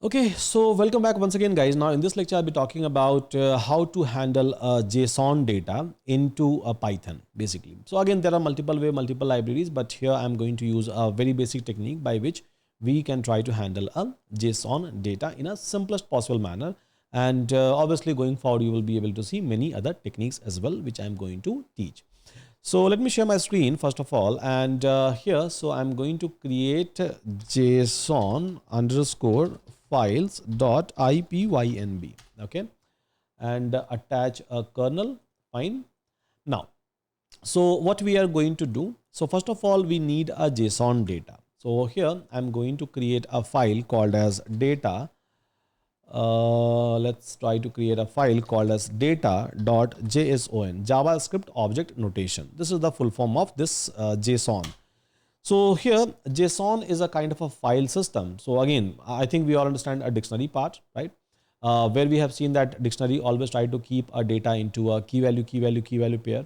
Okay, so welcome back once again, guys. Now in this lecture, I'll be talking about how to handle JSON data into a Python, basically. So again, there are multiple libraries, but here I'm going to use a very basic technique by which we can try to handle a JSON data in a simplest possible manner. And obviously going forward, you will be able to see many other techniques as well, which I'm going to teach. So let me share my screen first of all, and here, so I'm going to create JSON underscore files dot ipynb, okay, and attach a kernel. Fine. Now, so what we are going to do, so first of all, we need a JSON data. So here I'm going to create a file called as data. Let's try to create a file called as data.json, JavaScript object notation. This is the full form of this JSON. So here JSON is a kind of a file system. So again, I think we all understand a dictionary part, right? Where we have seen that dictionary always try to keep a data into a key value pair.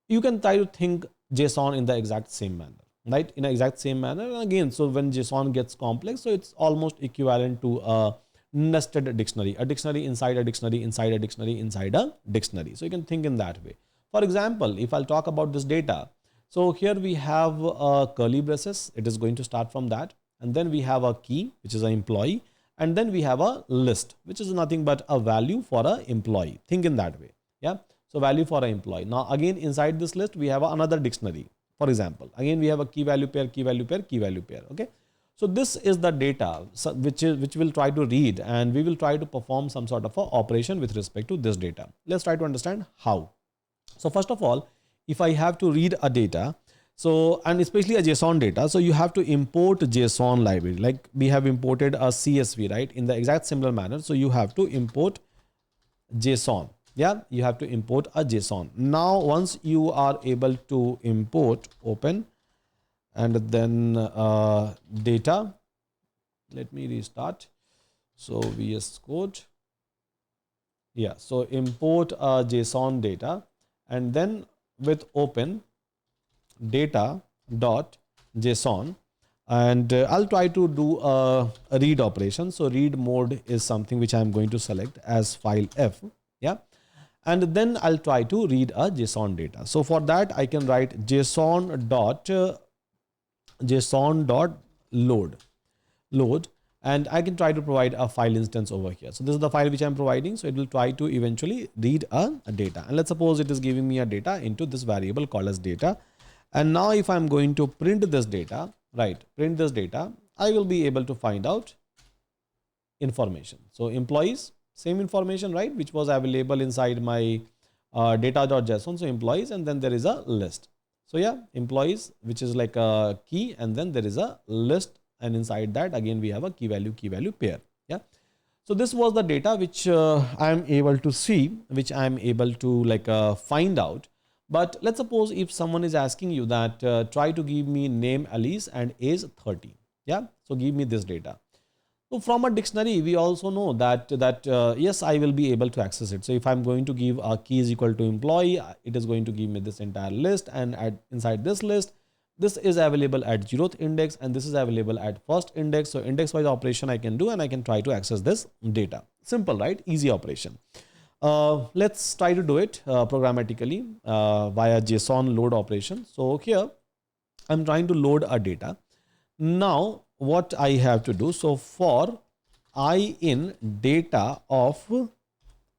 You can try to think JSON in the exact same manner, right? In the exact same manner. And again, so when JSON gets complex, so it's almost equivalent to a nested dictionary, a dictionary inside a dictionary, inside a dictionary, inside a dictionary. So you can think in that way. For example, if I'll talk about this data, so here we have a curly braces, it is going to start from that. And then we have a key, which is an employee. And then we have a list, which is nothing but a value for an employee. Think in that way. Yeah. So value for an employee. Now again, inside this list, we have another dictionary. For example, again, we have a key value pair, key value pair, key value pair. Okay. So this is the data which we'll try to read, and we will try to perform some sort of a operation with respect to this data. Let's try to understand how. So first of all, if I have to read a data, so and especially a JSON data, so you have to import JSON library, like we have imported a CSV, right? In the exact similar manner. So you have to import JSON. Yeah, you have to import a JSON. Now, once you are able to import, open, and then data, let me restart. So VS Code, yeah, so import JSON data, and then with open data dot JSON, and I'll try to do a read operation. So read mode is something which I'm going to select as file F. Yeah. And then I'll try to read a JSON data. So for that, I can write JSON dot load, and I can try to provide a file instance over here. So this is the file which I'm providing. So it will try to eventually read a data. And let's suppose it is giving me a data into this variable called as data. And now if I'm going to print this data, right, print this data, I will be able to find out information. So employees, same information, right, which was available inside my data.json. So employees, and then there is a list. So yeah, employees, which is like a key, and then there is a list, and inside that again we have a key value pair. Yeah. So this was the data which I am able to see, which I am able to like find out. But let's suppose if someone is asking you that try to give me name Alice and age 30. Yeah. So give me this data. So from a dictionary, we also know that yes, I will be able to access it. So if I'm going to give a key is equal to employee, it is going to give me this entire list, and inside this list, this is available at 0th index, and this is available at 1st index. So index wise operation I can do, and I can try to access this data. Simple, right? Easy operation. Let's try to do it programmatically via JSON load operation. So here I'm trying to load a data. Now what I have to do, so for I in data of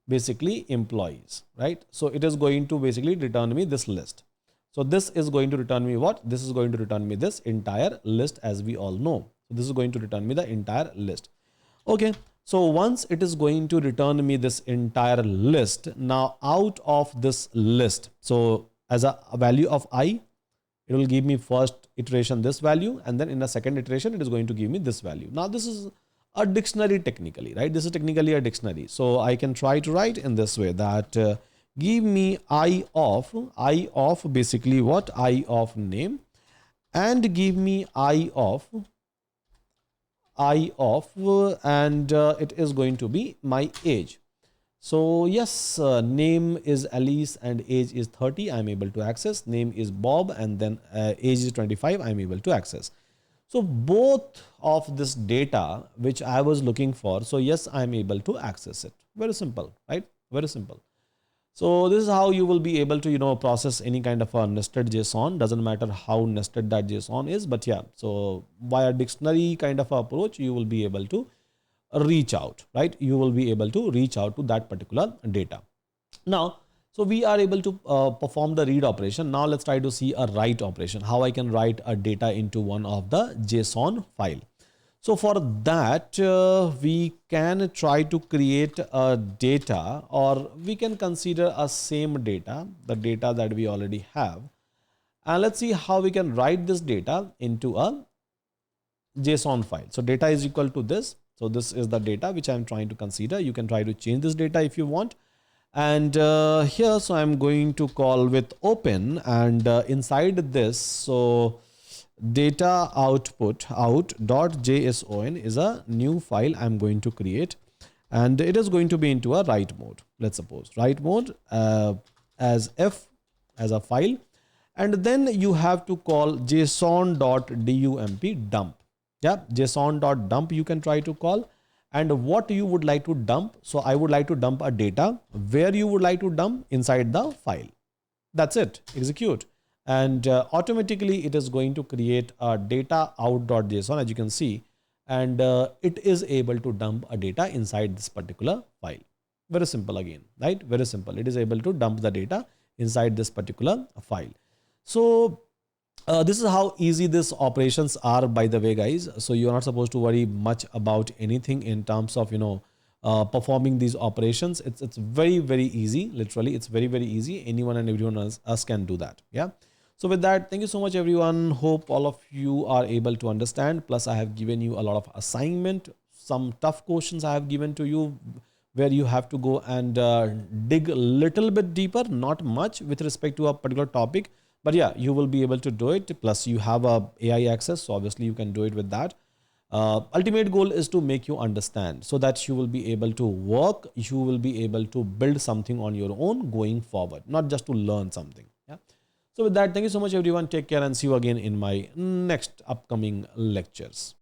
basically employees, right? So it is going to basically return me this list. So this is going to return me what? This is going to return me this entire list, as we all know. So this is going to return me the entire list. Okay. So once it is going to return me this entire list, now out of this list, so as a value of I, it will give me first iteration this value, and then in the second iteration it is going to give me this value. Now this is a dictionary technically, right? This is technically a dictionary. So I can try to write in this way that give me I of basically what? I of name, and give me I of and it is going to be my age. So yes, name is Alice and age is 30. I'm able to access. Name is Bob, and then age is 25. I'm able to access. So both of this data which I was looking for, so yes, I'm able to access it. Very simple, right? Very simple. So this is how you will be able to, process any kind of a nested JSON. Doesn't matter how nested that JSON is, but yeah, so via dictionary kind of approach, you will be able to reach out, right? You will be able to reach out to that particular data. Now, so we are able to perform the read operation. Now let's try to see a write operation, how I can write a data into one of the JSON file. So for that, we can try to create a data, or we can consider a same data, the data that we already have. And let's see how we can write this data into a JSON file. So data is equal to this. So this is the data which I'm trying to consider. You can try to change this data if you want. And here, so I'm going to call with open, and inside this, so data output out.json is a new file I'm going to create, and it is going to be into a write mode. Let's suppose write mode as f as a file, and then you have to call json.dump dump. Yeah, json.dump you can try to call. And what you would like to dump, so I would like to dump a data. Where you would like to dump? Inside the file. That's it. Execute, and automatically it is going to create a data out.json, as you can see, and it is able to dump a data inside this particular file. Very simple again, right? Very simple. It is able to dump the data inside this particular file. So this is how easy these operations are, by the way, guys. So you're not supposed to worry much about anything in terms of, performing these operations. It's very, very easy. Literally, it's very, very easy. Anyone and everyone else can do that. Yeah. So with that, thank you so much, everyone. Hope all of you are able to understand. Plus, I have given you a lot of assignment, some tough questions I have given to you, where you have to go and dig a little bit deeper, not much with respect to a particular topic. But yeah, you will be able to do it. Plus, you have a AI access, so obviously you can do it with that. Ultimate goal is to make you understand, so that you will be able to work, you will be able to build something on your own going forward, not just to learn something. Yeah. So with that, thank you so much, everyone. Take care and see you again in my next upcoming lectures.